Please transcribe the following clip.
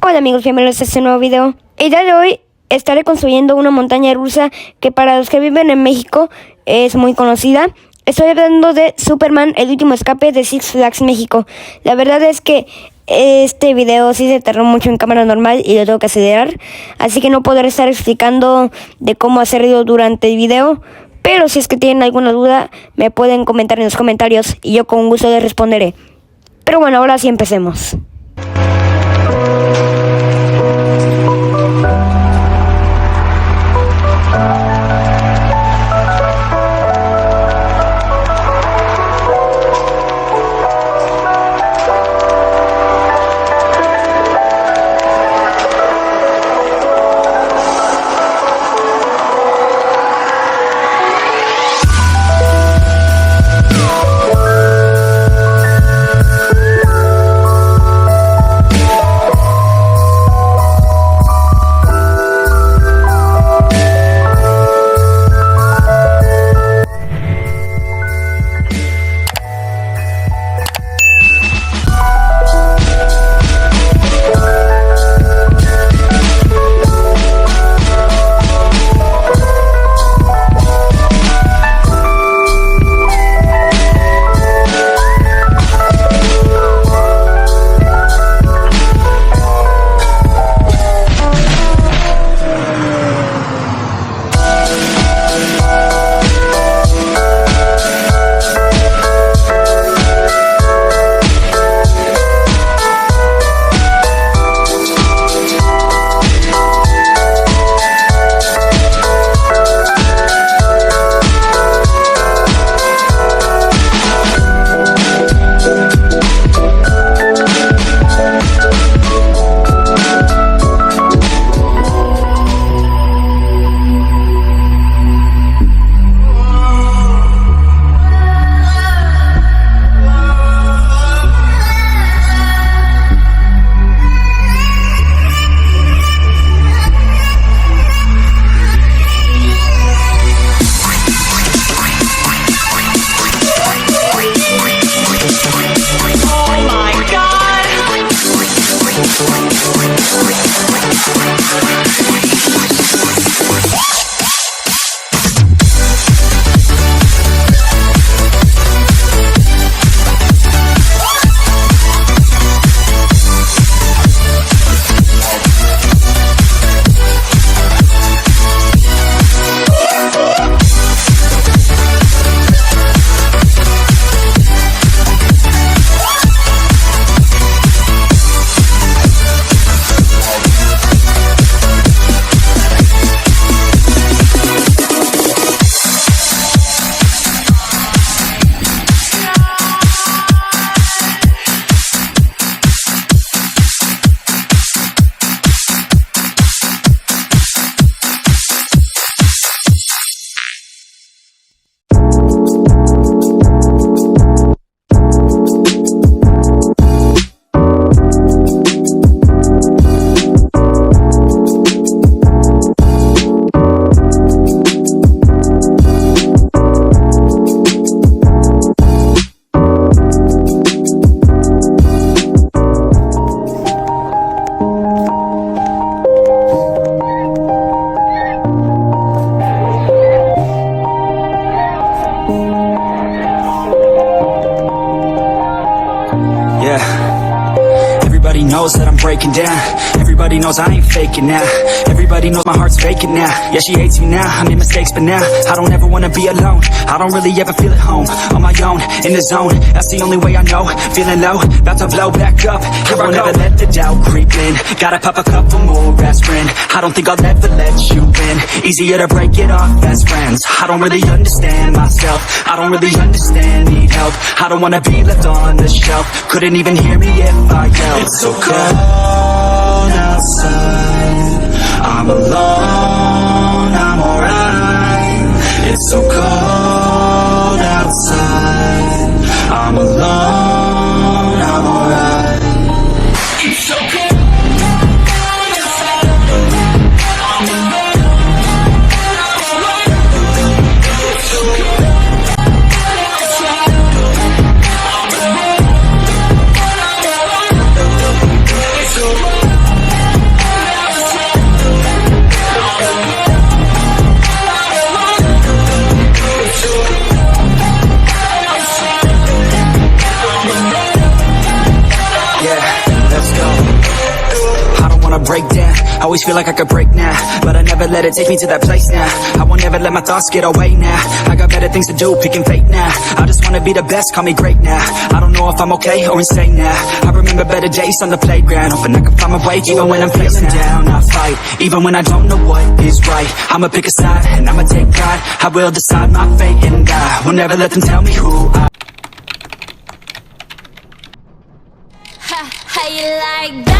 Hola amigos, bienvenidos a este nuevo video. El día de hoy estaré construyendo una montaña rusa que para los que viven en México es muy conocida. Estoy hablando de Superman, el último escape de Six Flags México. La verdad es que este video sí se tardó mucho en cámara normal y lo tengo que acelerar, así que no podré estar explicando de cómo hacerlo durante el video. Pero si es que tienen alguna duda, me pueden comentar en los comentarios y yo con gusto les responderé. Pero bueno, ahora sí empecemos. Everybody knows that I'm breaking down. Everybody knows I ain't faking now. Everybody knows my heart's vacant now. Yeah, she hates me now, I made mistakes but now I don't ever wanna be alone. I don't really ever feel at home. On my own, in the zone, that's the only way I know. Feeling low, about to blow back up. Here I won't ever let the doubt creep in. Gotta pop a couple more aspirin. I don't think I'll ever let you in. Easier to break it off best friends. I don't really understand myself. I don't really understand, need help. I don't wanna be left on the shelf. Couldn't even hear me if I yelled. It's so cold outside, I'm alone, I'm alright. It's so cold outside, I'm alone, I'm alright. It's so cold outside, I'm alone, I'm alright. It's so cold outside, I'm alone. Always feel like I could break now, but I never let it take me to that place now. I won't ever let my thoughts get away now. I got better things to do, picking fate now. I just wanna be the best, call me great now. I don't know if I'm okay or insane now. I remember better days on the playground, hoping I can find my way even when I'm feeling down. I fight, even when I don't know what is right. I'ma pick a side, and I'ma take pride. I will decide my fate and I will never let them tell me who I How you like